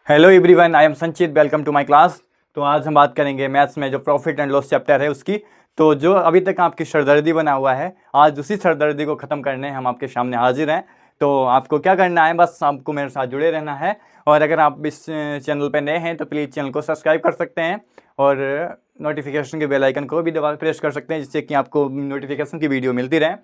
Hello everyone, I am Sanchit. Welcome to my class. तो आज हम बात करेंगे मैथ्स में जो प्रॉफिट एंड लॉस चैप्टर है उसकी। तो जो अभी तक आपकी सरदर्दी बना हुआ है, आज उसी सरदर्दी को ख़त्म करने हम आपके सामने हाजिर हैं। तो आपको क्या करना है, बस आपको मेरे साथ जुड़े रहना है। और अगर आप इस चैनल पर नए हैं तो प्लीज़ चैनल को सब्सक्राइब कर सकते हैं और नोटिफिकेशन के बेल आइकन को भी दबा प्रेस कर सकते हैं, जिससे कि आपको नोटिफिकेशन की वीडियो मिलती रहे।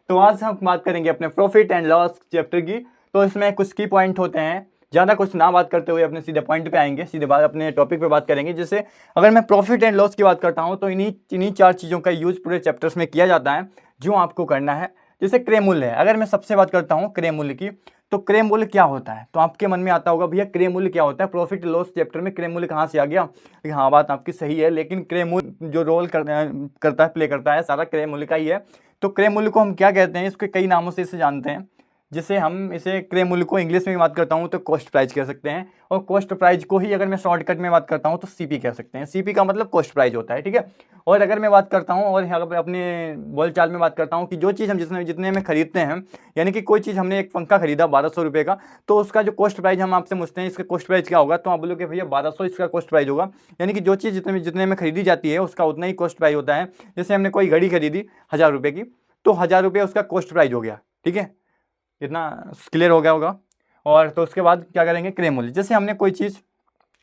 तो आज हम बात करेंगे अपने प्रॉफिट एंड लॉस चैप्टर की। तो इसमें कुछ की पॉइंट होते हैं, ज़्यादा कुछ ना बात करते हुए अपने सीधे पॉइंट पे आएंगे, सीधे बात अपने टॉपिक पे बात करेंगे। जैसे अगर मैं प्रॉफिट एंड लॉस की बात करता हूँ तो इन्हीं चार चीज़ों का यूज पूरे चैप्टर्स में किया जाता है जो आपको करना है। जैसे क्रय मूल्य है, अगर मैं सबसे बात करता हूँ क्रय मूल्य की, तो क्रय मूल्य क्या होता है, तो आपके मन में आता होगा भैया क्रय मूल्य क्या होता है, प्रॉफिट लॉस चैप्टर में क्रय मूल्य कहाँ से आ गया। हाँ, बात आपकी सही है, लेकिन क्रय मूल्य जो रोल करता है, प्ले करता है, सारा क्रय मूल्य का ही है। तो क्रय मूल्य को हम क्या कहते हैं, इसके कई नामों से इसे जानते हैं। जिसे हम इसे क्रय मूल्य को इंग्लिश में बात करता हूँ तो कॉस्ट प्राइस कह सकते हैं, और कॉस्ट प्राइस को ही अगर मैं शॉर्टकट में बात करता हूँ तो सीपी कह सकते हैं। सीपी का मतलब कॉस्ट प्राइस होता है, ठीक है। और अगर मैं बात करता हूँ और अगर अपने बोलचाल में बात करता हूँ कि जो चीज़ हम जितने में खरीदते हैं, यानी कि कोई चीज़ हमने एक पंखा खरीदा 1200 रुपये का, तो उसका जो कॉस्ट प्राइस हम आपसे पूछते हैं इसका कॉस्ट प्राइस क्या होगा, तो आप बोलोगे भैया 1200 इसका कॉस्ट प्राइस होगा। यानी कि जो चीज़ जितने में खरीदी जाती है उसका उतना ही कॉस्ट प्राइस होता है। जैसे हमने कोई घड़ी खरीदी 1000 रुपये की, तो 1000 रुपये उसका कॉस्ट प्राइस हो गया, ठीक है। इतना क्लियर हो गया होगा। और तो उसके बाद क्या करेंगे, क्रय मूल्य। जैसे हमने कोई चीज़,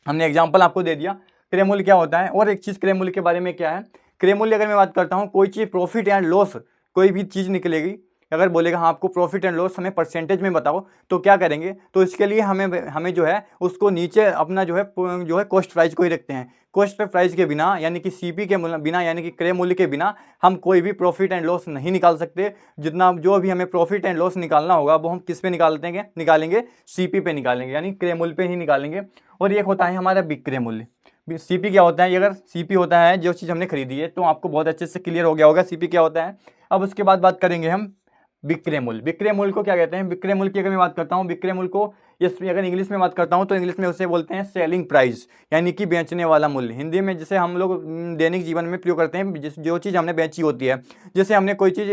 हमने एग्जांपल आपको दे दिया, क्रय मूल्य क्या होता है। और एक चीज़ क्रय मूल्य के बारे में क्या है, क्रय मूल्य अगर मैं बात करता हूँ, कोई चीज़ प्रॉफिट एंड लॉस, कोई भी चीज़ निकलेगी, अगर बोलेगा हाँ आपको प्रॉफिट एंड लॉस हमें परसेंटेज में बताओ, तो क्या करेंगे, तो इसके लिए हमें हमें जो है उसको नीचे अपना जो है कॉस्ट प्राइस को ही रखते हैं। कॉस्ट प्राइस के बिना, यानी कि सीपी के बिना, यानी कि क्रय मूल्य के बिना हम कोई भी प्रॉफिट एंड लॉस नहीं निकाल सकते। जितना जो भी हमें प्रॉफिट एंड लॉस निकालना होगा वो हम किस पे निकालेंगे, सीपी पे निकालेंगे, यानी क्रय मूल्य पे ही निकालेंगे। और एक होता है हमारा विक्रय मूल्य। सीपी क्या होता है, अगर सीपी होता है जो चीज़ हमने खरीदी है, तो आपको बहुत अच्छे से क्लियर हो गया होगा सीपी क्या होता है। अब उसके बाद बात करेंगे हम विक्रय मूल्य। विक्रय मूल्य को क्या कहते हैं, विक्रय मूल्य की अगर मैं बात करता हूँ, विक्रय मूल्य को इसमें अगर इंग्लिश में बात करता हूँ तो इंग्लिश में उसे बोलते हैं सेलिंग प्राइस, यानी कि बेचने वाला मूल्य। हिंदी में जिसे हम लोग दैनिक जीवन में प्रयोग करते हैं, जो चीज़ हमने बेची होती है। जैसे हमने कोई चीज़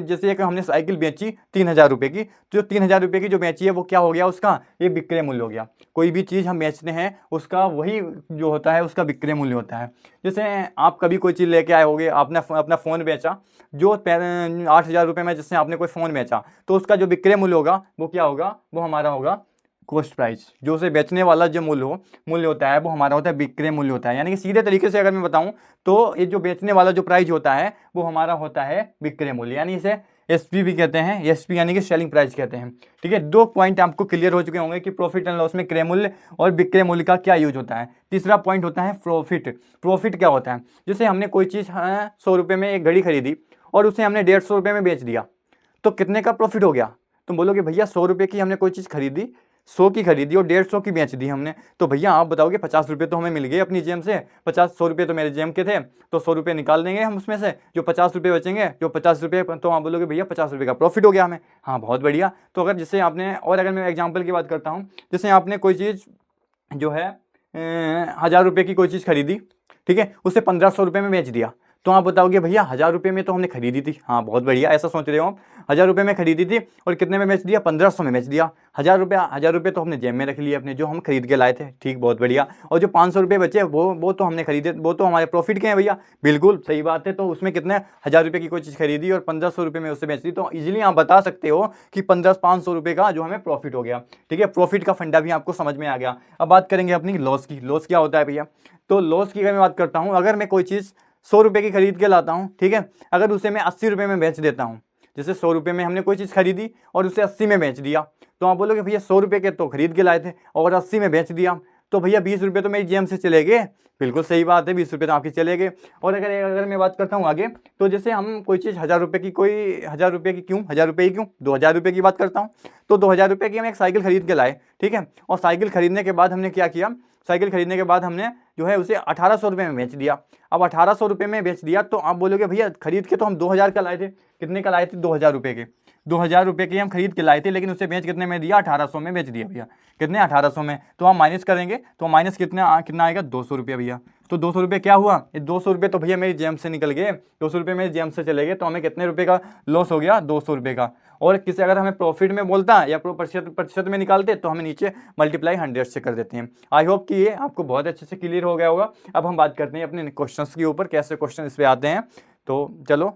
जैसे एक हमने साइकिल बेची 3000 रुपये की, जो 3000 रुपये की जो बेची है वो क्या हो गया, उसका ये विक्रय मूल्य हो गया। कोई भी चीज़ हम बेचते हैं उसका वही जो होता है उसका विक्रय मूल्य होता है। जैसे आप कभी कोई चीज़ लेके आए होगे, आपने अपना फ़ोन बेचा जो 8000 रुपये में, जिससे आपने कोई फ़ोन बेचा, तो उसका जो विक्रय मूल्य होगा वो क्या होगा, वो हमारा होगा कॉस्ट प्राइस। जो उसे बेचने वाला जो मूल्य होता है वो हमारा होता है विक्रय मूल्य होता है। यानी कि सीधे तरीके से अगर मैं बताऊं तो ये जो बेचने वाला जो प्राइस होता है वो हमारा होता है विक्रय मूल्य, यानी इसे एसपी भी कहते हैं, एसपी यानी कि सेलिंग प्राइस कहते हैं, ठीक है। दो पॉइंट आपको क्लियर हो चुके होंगे कि प्रॉफिट एंड लॉस में क्रय मूल्य और विक्रय मूल्य का क्या यूज होता है। तीसरा पॉइंट होता है प्रॉफिट। प्रॉफिट क्या होता है, जैसे हमने कोई चीज़ 100 रुपये में एक घड़ी खरीदी और उसे हमने 150 रुपये में बेच दिया, तो कितने का प्रॉफिट हो गया। तुम बोलोगे भैया 100 रुपये की हमने कोई चीज़ खरीदी, 100 की खरीदी और 150 की बेच दी हमने, तो भैया आप बताओगे 50 रुपये तो हमें मिल गए अपनी जेब से। 100 रुपये तो मेरे जेब के थे, तो 100 रुपये निकाल देंगे हम उसमें से, जो 50 रुपये बचेंगे, जो 50 रुपये, तो आप बोलोगे भैया 50 रुपये का प्रॉफिट हो गया हमें। हाँ, बहुत बढ़िया। तो अगर जैसे आपने, और अगर मैं एग्जाम्पल की बात करता हूँ, जैसे आपने कोई चीज़ जो है 1000 रुपये की कोई चीज़ खरीदी, ठीक है, उसे 1500 रुपये में बेच दिया, तो आप बताओगे भैया 1000 रुपये में तो हमने खरीदी थी। हाँ, बहुत बढ़िया, ऐसा सोच रहे हो आप। 1000 रुपये में खरीदी थी और कितने में बेच दिया, 1500 में बेच दिया। 1000 रुपये तो हमने जेब में रख लिए अपने, जो हम खरीद के लाए थे, ठीक, बहुत बढ़िया। और जो 500 रुपये बचे वो तो हमने खरीदे, वो तो हमारे प्रॉफिट के हैं भैया, बिल्कुल सही बात है। तो उसमें कितने, 1000 रुपये की कोई चीज़ खरीदी और 1500 रुपये में उससे बेच दी, तो ईजिली आप बता सकते हो कि 500 रुपये का जो हमें प्रॉफिट हो गया, ठीक है। प्रॉफिट का फंडा भी आपको समझ में आ गया। अब बात करेंगे अपनी लॉस की। लॉस क्या होता है भैया, तो लॉस की अगर मैं बात करता हूँ, अगर मैं कोई चीज़ 100 रुपये की खरीद के लाता हूँ, ठीक है, अगर उसे मैं 80 रुपये में बेच देता हूँ, जैसे 100 रुपये में हमने कोई चीज़ खरीदी और उसे 80 में बेच दिया, तो आप बोलोगे भैया 100 रुपये के तो खरीद के लाए थे और 80 में बेच दिया, तो भैया 20 रुपये तो मेरी जेब से चले गए। बिल्कुल सही बात है, 20 रुपये तो आपके चले गए। और अगर मैं बात करता हूँ आगे, तो जैसे हम कोई चीज़ 1000 रुपये की, कोई 1000 रुपये की क्यों, 1000 रुपये की क्यों, 2000 रुपये की बात करता हूँ, तो 2000 रुपये की हम एक साइकिल खरीद के लाए, ठीक है। और साइकिल खरीदने के बाद हमने क्या किया, साइकिल खरीदने के बाद हमने जो है उसे 1800 रुपये में बेच दिया। अब 1800 रुपये में बेच दिया, तो आप बोलोगे भैया खरीद के तो हम 2000 का लाए थे, कितने का लाए थे, 2000 रुपये के। 2000 रुपये के हम खरीद के लाए थे, लेकिन उसे बेच कितने में दिया, 1800 में बेच दिया भैया। कितने, 1800 में। तो हम माइनस करेंगे तो माइनस कितना आएगा, 200 रुपये भैया। तो 200 रुपये क्या हुआ, ये 200 रुपये तो भैया मेरी जेब से निकल गए, 200 रुपये मेरी जेब से चले गए, तो हमें कितने रुपये का लॉस हो गया, 200 रुपये का। और किसी अगर हमें प्रॉफिट में बोलता है या प्रतिशत में निकालते तो हमें नीचे मल्टीप्लाई 100 से कर देते हैं। आई होप कि ये आपको बहुत अच्छे से क्लियर हो गया होगा। अब हम बात करते हैं अपने क्वेश्चंस के ऊपर, कैसे क्वेश्चन इस पे आते हैं। तो चलो,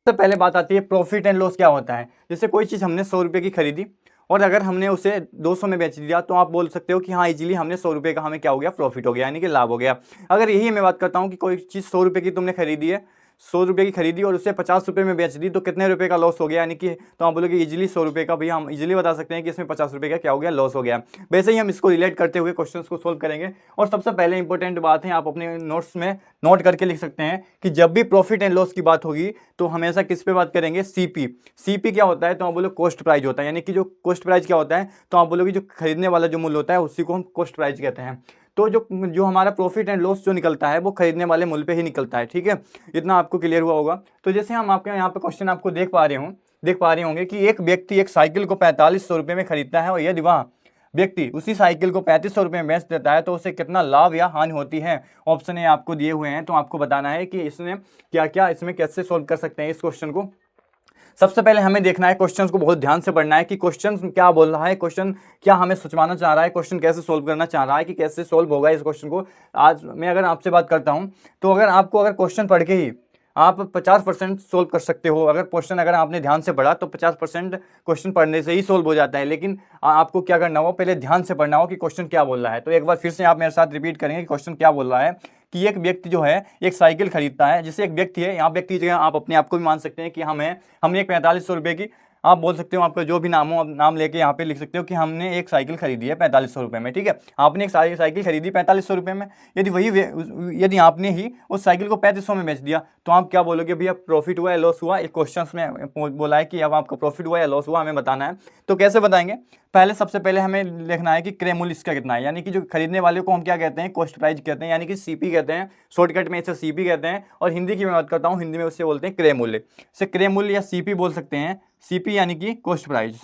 तो पहले बात आती है प्रॉफिट एंड लॉस क्या होता है। जैसे कोई चीज़ हमने 100 रुपये की खरीदी और अगर हमने उसे 200 में बेच दिया तो आप बोल सकते हो कि हाँ इजीली हमने 100 रुपये का हमें क्या हो गया, प्रॉफिट हो गया, यानी कि लाभ हो गया। अगर यही मैं बात करता हूँ कि कोई चीज़ 100 रुपये की तुमने खरीदी है, 100 रुपये की खरीदी और उसे 50 रुपये में बेच दी तो कितने रुपये का लॉस हो गया, यानी कि तो आप बोलोगे इजीली 100 रुपये का, भैया हम इजीली बता सकते हैं कि इसमें 50 रुपये का क्या हो गया, लॉस हो गया। वैसे ही हम इसको रिलेट करते हुए क्वेश्चन को सोल्व करेंगे। और सबसे पहले इंपॉर्टेंट बात है, आप अपने नोट्स में नोट करके लिख सकते हैं कि जब भी प्रॉफिट एंड लॉस की बात होगी तो हमेशा किस पे बात करेंगे, सीपी। सीपी क्या होता है, तो आप बोलो कॉस्ट प्राइस होता है, यानी कि जो कॉस्ट प्राइस क्या होता है, तो आप बोलोगे जो खरीदने वाला जो मूल्य होता है उसी को हम कॉस्ट प्राइस कहते हैं। तो जो हमारा प्रॉफिट एंड लॉस जो निकलता है वो खरीदने वाले मूल्य पे ही निकलता है। ठीक है, इतना आपको क्लियर हुआ होगा। तो जैसे हम आपके यहाँ पे क्वेश्चन आपको देख पा रहे होंगे कि एक व्यक्ति एक साइकिल को 4500 रुपये में खरीदता है और यदि वह व्यक्ति उसी साइकिल को 3500 रुपये में बेच देता है तो उसे कितना लाभ या हानि होती है। ऑप्शन ए आपको दिए हुए हैं, तो आपको बताना है कि इसमें क्या क्या, इसमें कैसे सोल्व कर सकते हैं इस क्वेश्चन को। सबसे पहले हमें देखना है, क्वेश्चन को बहुत ध्यान से पढ़ना है कि क्वेश्चन क्या बोल रहा है, क्वेश्चन क्या हमें सोचवाना चाह रहा है, क्वेश्चन कैसे सोल्व करना चाह रहा है, कि कैसे सोल्व होगा इस क्वेश्चन को। आज मैं अगर आपसे बात करता हूं तो अगर क्वेश्चन पढ़ के ही आप 50% सोल्व कर सकते हो। अगर क्वेश्चन अगर आपने ध्यान से पढ़ा तो 50% क्वेश्चन पढ़ने से ही सोल्व हो जाता है। लेकिन आपको क्या करना हो, पहले ध्यान से पढ़ना हो कि क्वेश्चन क्या बोल रहा है। तो एक बार फिर से आप मेरे साथ रिपीट करेंगे कि क्वेश्चन क्या बोल रहा है कि एक व्यक्ति जो है एक साइकिल खरीदता है। जैसे एक व्यक्ति है, यहाँ व्यक्ति जगह आप अपने आप को भी मान सकते हैं कि हमने एक 4500 रुपये की, आप बोल सकते हो आपका जो भी नाम हो, आप नाम लेके यहाँ पे लिख सकते हो कि हमने एक साइकिल खरीदी है 4500 रुपये में। ठीक है, आपने एक साइकिल खरीदी 4500 रुपये में। यदि आपने ही उस साइकिल को 3500 में बेच दिया तो आप क्या बोलोगे, भैया प्रॉफिट हुआ या लॉस हुआ। एक क्वेश्चन में बोला है कि अब आपका प्रॉफिट हुआ या लॉस हुआ, हमें बताना है। तो कैसे बताएंगे, सबसे पहले हमें लिखना है कि क्रय मूल्य इसका कितना है, यानी कि जो खरीदने वाले को हम क्या कहते हैं, कॉस्ट प्राइस कहते हैं, यानी कि सीपी कहते हैं, शॉर्टकट में इसे सीपी कहते हैं। और हिंदी की मैं बात करता हूँ, हिंदी में उससे बोलते हैं क्रय मूल्य। इसे क्रय मूल्य या सीपी बोल सकते हैं। सीपी यानी कि कॉस्ट प्राइस।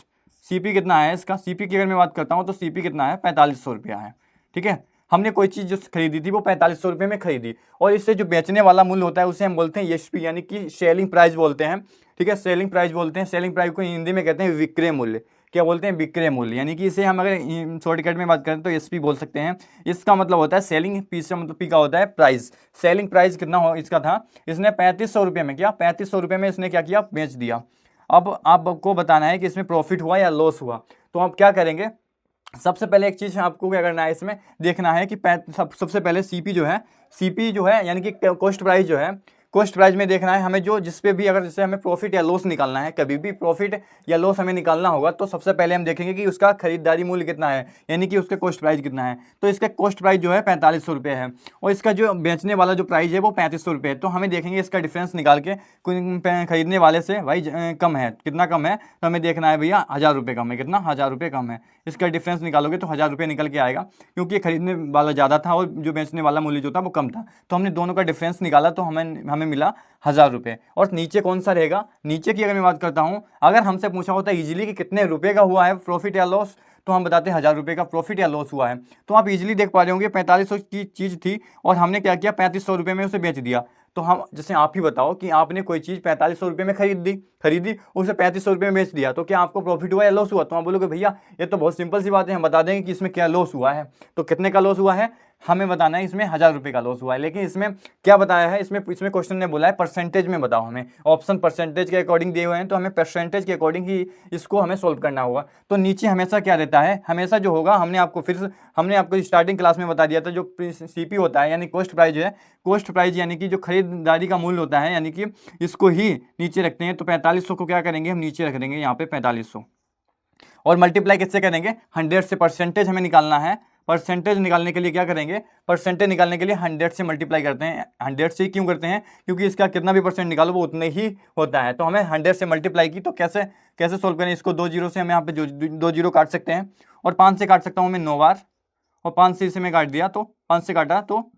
सीपी कितना है इसका, सीपी की अगर मैं बात करता हूँ तो सीपी कितना है, 4500 रुपया है। ठीक है, हमने कोई चीज़ जो खरीदी थी वो 4500 रुपये में खरीदी और इससे जो बेचने वाला मूल्य होता है उसे हम बोलते हैं एसपी, यानी कि सेलिंग प्राइस बोलते हैं। ठीक है, सेलिंग प्राइस बोलते हैं। सेलिंग प्राइस को हिंदी में कहते हैं विक्रय मूल्य। क्या बोलते हैं, विक्रय मूल्य, यानी कि इसे हम अगर शॉर्टकट में बात करें तो एसपी बोल सकते हैं। इसका मतलब होता है सेलिंग, पी से मतलब पी का होता है प्राइस। सेलिंग प्राइस कितना हो इसका था, इसने 3500 रुपये में, क्या 3500 रुपये में इसने क्या किया, बेच दिया। अब आपको बताना है कि इसमें प्रॉफिट हुआ या लॉस हुआ। तो आप क्या करेंगे, सबसे पहले एक चीज़ आपको क्या करना है, इसमें देखना है कि सबसे पहले सीपी जो है यानी कि कॉस्ट प्राइस जो है, कॉस्ट प्राइस में देखना है हमें, जो जिस पे भी अगर जैसे हमें प्रॉफिट या लॉस निकालना है, कभी भी प्रॉफिट या लॉस हमें निकालना होगा तो सबसे पहले हम देखेंगे कि उसका खरीदारी मूल्य कितना है, यानी कि उसका कॉस्ट प्राइस कितना है। तो इसका कॉस्ट प्राइस जो है 4500 रुपये है और इसका जो बेचने वाला जो प्राइस है वो 3500 रुपये है। तो हमें देखेंगे इसका डिफरेंस निकाल के खरीदने वाले से भाई कम है, कितना कम है, तो हमें देखना है भैया 1000 रुपये कम है, कितना 1000 रुपये कम है। इसका डिफरेंस निकालोगे तो 1000 रुपये निकल के आएगा, क्योंकि खरीदने वाला ज़्यादा था और जो बेचने वाला मूल्य जो था वो कम था। तो हमने दोनों का डिफरेंस निकाला तो हमें मिला 1000 रुपये। और नीचे कौन सा रहेगा, नीचे की अगर मैं बात करता हूँ, अगर हमसे पूछा होता है इजीली कि कितने रुपए का हुआ है प्रॉफिट या लॉस, तो हम बताते हैं 1000 रुपये का प्रॉफिट या लॉस हुआ है। तो आप इजीली देख पा रहे होंगे 4500 की चीज़ थी और हमने क्या किया, 3500 रुपये में उसे बेच दिया। तो हम जैसे आप ही बताओ कि आपने कोई चीज़ 4500 रुपये में खरीदी उसे 3500 रुपये में बेच दिया, तो क्या आपको प्रॉफिट हुआ या लॉस हुआ। तो आप बोलोगे भैया ये तो बहुत सिंपल सी बात है, हम बता देंगे कि इसमें क्या लॉस हुआ है। तो कितने का लॉस हुआ है, हमें बताना है इसमें 1000 रुपये का लॉस हुआ है। लेकिन इसमें क्या बताया है, इसमें क्वेश्चन ने बोला है परसेंटेज में बताओ हमें। ऑप्शन परसेंटेज के अकॉर्डिंग दिए हुए हैं तो हमें परसेंटेज के अकॉर्डिंग ही इसको हमें सोल्व करना होगा। तो नीचे हमेशा क्या रहता है, हमेशा जो होगा, हमने आपको स्टार्टिंग क्लास में बता दिया था, जो सीपी होता है यानी कॉस्ट प्राइस है, कॉस्ट प्राइस यानी कि जो खरीदारी का मूल्य होता है, यानी कि इसको ही नीचे रखते हैं। तो 4500 को क्या करेंगे, हम नीचे रख देंगे यहाँ पे 4500 और मल्टीप्लाई किससे करेंगे, 100 से। परसेंटेज हमें निकालना है, परसेंटेज निकालने के लिए क्या करेंगे, परसेंटेज निकालने के लिए 100 से मल्टीप्लाई करते हैं। 100 से क्यों करते हैं, क्योंकि इसका कितना भी परसेंट निकालो वो उतने ही होता है। तो हमें 100 से मल्टीप्लाई की। तो कैसे सोल्व करें इसको, 2 जीरो से हम यहाँ पे 2 जीरो काट सकते हैं और 5 से काट सकता हूँ मैं 9 बार, और 5 से इसे मैं काट दिया तो 5 से काटा तो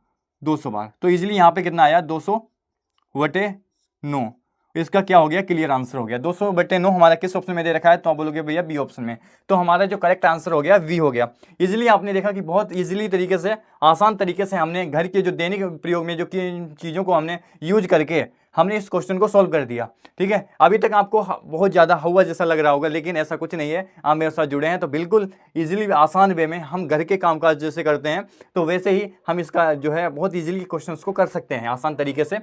200 बार। तो ईजिली यहाँ पे कितना आया, 200/9। इसका क्या हो गया, क्लियर आंसर हो गया। 200/9 हमारा किस ऑप्शन में दे रखा है, तो आप बोलोगे भैया बी ऑप्शन में। तो हमारा जो करेक्ट आंसर हो गया वी हो गया। इजीली आपने देखा कि बहुत इजीली तरीके से, आसान तरीके से हमने घर के जो दैनिक प्रयोग में जो चीज़ों को हमने यूज करके हमने इस क्वेश्चन को सॉल्व कर दिया। ठीक है, अभी तक आपको बहुत ज़्यादा हवा जैसा लग रहा होगा, लेकिन ऐसा कुछ नहीं है। आप मेरे साथ जुड़े हैं तो बिल्कुल ईजिली आसान वे में हम घर के कामकाज जैसे करते हैं तो वैसे ही हम इसका जो है बहुत ईजिली क्वेश्चन को कर सकते हैं आसान तरीके से।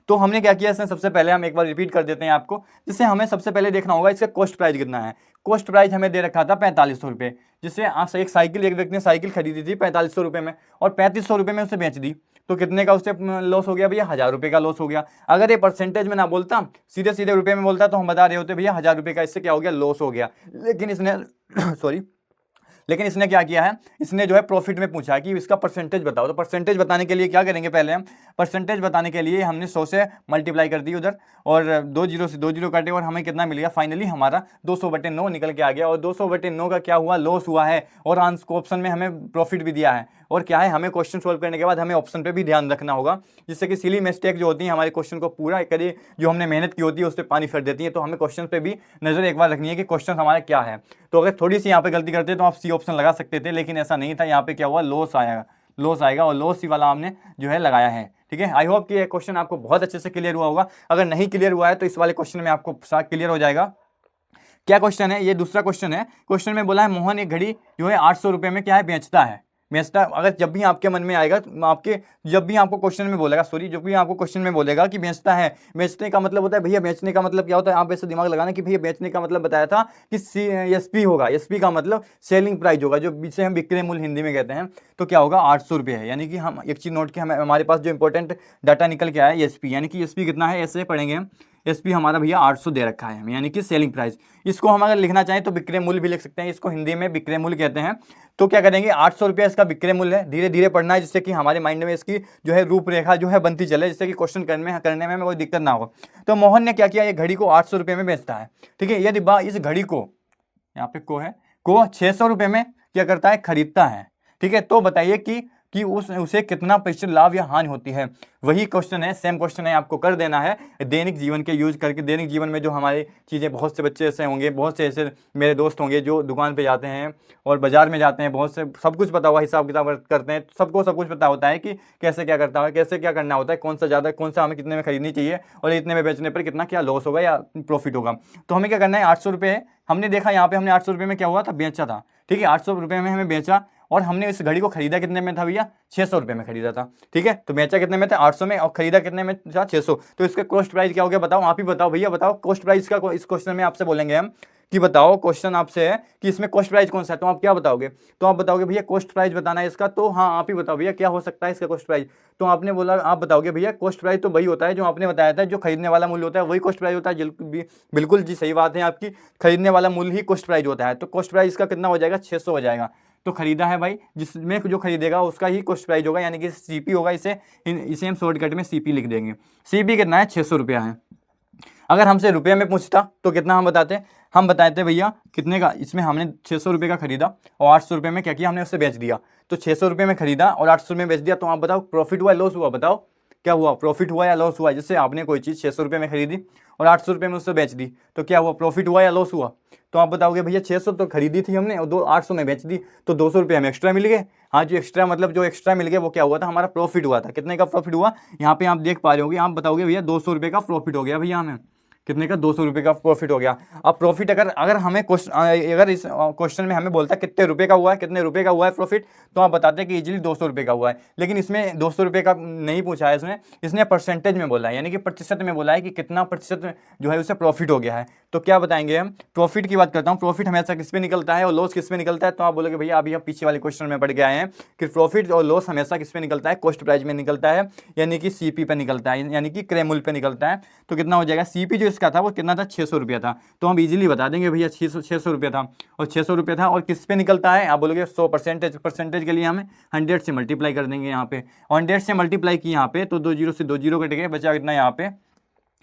तो हमने क्या किया, इसमें सबसे पहले हम एक बार रिपीट कर देते हैं आपको, जिससे हमें सबसे पहले देखना होगा इसका कॉस्ट प्राइस कितना है। कॉस्ट प्राइस हमें दे रखा था 4500 रुपये, जिससे एक साइकिल, एक व्यक्ति ने साइकिल खरीदी थी 4500 रुपये में और 3500 रुपये में उसे बेच दी, तो कितने का उससे लॉस हो गया भैया, 1000 रुपये का लॉस हो गया। अगर ये परसेंटेज में ना बोलता, सीधे सीधे रुपये में बोलता, तो हम बता रहे होते भैया 1000 रुपये का इससे क्या हो गया, लॉस हो गया। लेकिन इसने सॉरी लेकिन इसने क्या किया है, इसने जो है प्रॉफिट में पूछा कि इसका परसेंटेज बताओ। तो परसेंटेज बताने के लिए क्या करेंगे, पहले हम परसेंटेज बताने के लिए हमने 100 से मल्टीप्लाई कर दी उधर, और 2 जीरो से 2 जीरो काटे और हमें कितना मिल गया, फाइनली हमारा 200/9 निकल के आ गया। और 200/9 का क्या हुआ, लॉस हुआ है। और आंसर को ऑप्शन में हमें प्रॉफिट भी दिया है। और क्या है, हमें क्वेश्चन सोल्व करने के बाद हमें ऑप्शन पे भी ध्यान रखना होगा, जिससे कि सिली मिस्टेक जो होती है हमारे क्वेश्चन को पूरा करिए, जो हमने मेहनत की होती है उस पर पानी फेर देती है। तो हमें क्वेश्चन पे भी नज़र एक बार रखनी है कि क्वेश्चन हमारा क्या है। तो अगर थोड़ी सी यहाँ पे गलती करते तो आप सी ऑप्शन लगा सकते थे, लेकिन ऐसा नहीं था। यहाँ पे क्या हुआ, लॉस आएगा और लॉस ही वाला हमने जो है लगाया है। ठीक है, आई होप कि ये क्वेश्चन आपको बहुत अच्छे से क्लियर हुआ होगा। अगर नहीं क्लियर हुआ है तो इस वाले क्वेश्चन में आपको क्लियर हो जाएगा। क्या क्वेश्चन है, ये दूसरा क्वेश्चन है। क्वेश्चन में बोला है मोहन एक घड़ी जो है 800 रुपये में क्या है, बेचता। अगर जब भी आपके मन में आएगा, जब भी आपको क्वेश्चन में बोलेगा, जब भी आपको क्वेश्चन में बोलेगा कि बेचता है, बेचने का मतलब होता है भैया, बेचने का मतलब क्या होता है, आप ऐसे दिमाग लगाना कि भैया बेचने का मतलब बताया था कि एसपी होगा। एसपी का मतलब सेलिंग प्राइस होगा, जो जिसे हम विक्रय मूल्य हिंदी में कहते हैं। तो क्या होगा, 800 रुपये है। यानी कि हम एक चीज़ नोट के हमारे पास जो इंपॉर्टेंट डाटा निकल के आया है एसपी, यानी कि एसपी कितना है, ऐसे पढ़ेंगे हम। एसपी हमारा भैया 800 दे रखा है हमें, यानी कि सेलिंग प्राइस। इसको हम अगर लिखना चाहें तो विक्रय मूल्य भी लिख सकते हैं, इसको हिंदी में विक्रय मूल्य कहते हैं। तो क्या करेंगे, 800 रुपया इसका विक्रय मूल्य है। धीरे धीरे पढ़ना है, जिससे कि हमारे माइंड में इसकी जो है रूपरेखा जो है बनती चले, जिससे कि क्वेश्चन करने में कोई दिक्कत ना हो। तो मोहन ने क्या किया, ये घड़ी को 800 रुपये में बेचता है। ठीक है, यदि इस घड़ी को, यहाँ पे को है, को 600 रुपये में क्या करता है, खरीदता है। ठीक है, तो बताइए कि उसे कितना प्रतिशत लाभ या हानि होती है। वही क्वेश्चन है, सेम क्वेश्चन है, आपको कर देना है दैनिक जीवन के यूज करके। दैनिक जीवन में जो हमारी चीज़ें, बहुत से बच्चे ऐसे होंगे, बहुत से ऐसे मेरे दोस्त होंगे जो दुकान पे जाते हैं और बाजार में जाते हैं, बहुत से सब कुछ पता हुआ, हिसाब किताब करते हैं, सबको सब कुछ पता होता है कि कैसे क्या करता है, कैसे क्या करना होता है, कौन सा ज़्यादा, कौन सा हमें कितने में खरीदनी चाहिए और इतने में बेचने पर कितना क्या लॉस होगा या प्रॉफिट होगा। तो हमें क्या करना है, 800 रुपये हमने देखा, यहाँ पे हमने 800 रुपये में क्या हुआ था, बेचा था। ठीक है, 800 रुपये में हमें बेचा और हमने इस घड़ी को खरीदा कितने में था भैया, 600 रुपये में खरीदा था। ठीक है, तो बेचा कितने में था, 800 में, और खरीदा कितने में था, 600। तो इसका कॉस्ट प्राइस क्या हो गया, बताओ, आप ही बताओ भैया, बताओ कॉस्ट प्राइस का। इस क्वेश्चन में आपसे बोलेंगे हम कि बताओ, क्वेश्चन आपसे है कि इसमें कॉस्ट प्राइस कौन सा है, तो आप क्या बताओगे, तो आप बताओगे भैया कॉस्ट प्राइस बताना है इसका। तो हाँ, आप ही बताओ भैया क्या हो सकता है इसका कॉस्ट प्राइस। तो आपने बोला, आप बताओगे भैया कॉस्ट प्राइस तो वही होता है जो आपने बताया था, जो खरीदने वाला मूल्य होता है वही कॉस्ट प्राइस होता है। बिल्कुल जी, सही बात है आपकी, खरीदने वाला मूल्य ही कॉस्ट प्राइस होता है। तो कॉस्ट प्राइस का कितना हो जाएगा, 600 हो जाएगा। तो खरीदा है भाई, जिसमें जो खरीदेगा उसका ही कॉस्ट प्राइस होगा, यानी कि सीपी होगा। इसे हम शॉर्टकट में सीपी लिख देंगे। सीपी कितना है, 600 रुपया है। अगर हमसे रुपये में पूछता तो कितना हम बताते भैया कितने का। इसमें हमने 600 रुपये का खरीदा और 800 रुपये में क्या किया, हमने उससे बेच दिया। तो 600 रुपये में खरीदा और 800 रुपये में बेच दिया। तो आप बताओ प्रॉफिट हुआ, लॉस हुआ, बताओ क्या हुआ, प्रॉफिट हुआ या लॉस हुआ। जैसे आपने कोई चीज़ 600 रुपये में खरीदी और 800 रुपये में उससे बेच दी, तो क्या हुआ, प्रॉफिट हुआ या लॉस हुआ। तो आप बताओगे भैया 600 तो खरीदी थी हमने और 800 में बेच दी, तो 200 रुपये हमें एक्स्ट्रा मिल गए। हाँ, जो एक्स्ट्रा मतलब जो एक्स्ट्रा मिल गया वो क्या हुआ था, हमारा प्रॉफिट हुआ था। कितने का प्रॉफिट हुआ, यहाँ पे आप देख पा रहे होगे। आप बताओगे भैया 200 रुपये का प्रॉफिट हो गया भैया हमें, कितने का, 200 रुपये का प्रॉफिट हो गया। अब प्रॉफिट अगर हमें अगर इस क्वेश्चन में हमें बोलता है कितने रुपये का हुआ है, कितने रुपये का हुआ है प्रॉफिट, तो आप बताते हैं कि इजीली 200 रुपये का हुआ है। लेकिन इसमें 200 रुपये का नहीं पूछा है, इसने परसेंटेज में बोला है, यानी कि प्रतिशत में बोला है कि कितना प्रतिशत जो है उसे प्रॉफिट हो गया है। तो क्या बताएंगे हम, प्रॉफिट की बात करता हूँ। प्रॉफिट हमेशा किस पे निकलता है और लॉस किस पे निकलता है। तो आप बोलोगे भैया अभी हम पीछे वाले क्वेश्चन में पढ़ के आए हैं कि प्रॉफिट और लॉस हमेशा किस पे निकलता है, कॉस्ट प्राइस में निकलता है, यानी कि सीपी पे निकलता है, यानी कि क्रय मूल्य पे निकलता है। तो कितना हो जाएगा, सीपी जो इसका था वो कितना था, 600 रुपया था। तो हम इजीली बता देंगे भैया 600 रुपया था, और 600 रुपया था और किस पे निकलता है, आप बोलोगे 100%। परसेंटेज के लिए हमें 100 से मल्टीप्लाई कर देंगे यहाँ पे, 100 से मल्टीप्लाई की यहाँ पे, तो 2 जीरो से 2 जीरो कट गए, बचा कितना यहाँ पे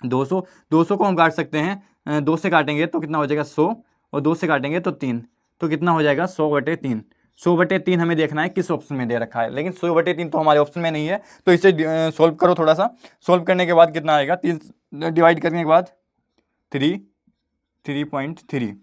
200। 200 को हम काट सकते हैं, 2 से काटेंगे तो कितना हो जाएगा 100, और 2 से काटेंगे तो 3, तो कितना हो जाएगा 100/3। 100/3 हमें देखना है किस ऑप्शन में दे रखा है, लेकिन 100/3 तो हमारे ऑप्शन में नहीं है। तो इसे सोल्व करो थोड़ा सा। सोल्व करने के बाद कितना आएगा, 3 डिवाइड करने के बाद 3.3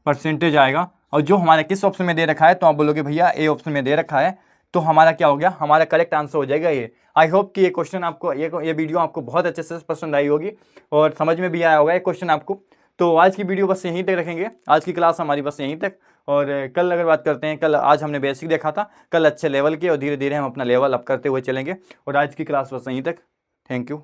परसेंटेज आएगा। और जो हमारे किस ऑप्शन में दे रखा है, तो आप बोलोगे भैया ए ऑप्शन में दे रखा है। तो हमारा क्या हो गया, हमारा करेक्ट आंसर हो जाएगा ये। आई होप कि ये क्वेश्चन आपको, ये वीडियो आपको बहुत अच्छे से पसंद आई होगी और समझ में भी आया होगा ये क्वेश्चन आपको। तो आज की वीडियो बस यहीं तक रखेंगे, आज की क्लास हमारी बस यहीं तक। और कल अगर बात करते हैं, कल आज हमने बेसिक देखा था, कल अच्छे लेवल के और धीरे धीरे हम अपना लेवल अप करते हुए चलेंगे। और आज की क्लास बस यहीं तक। Thank you.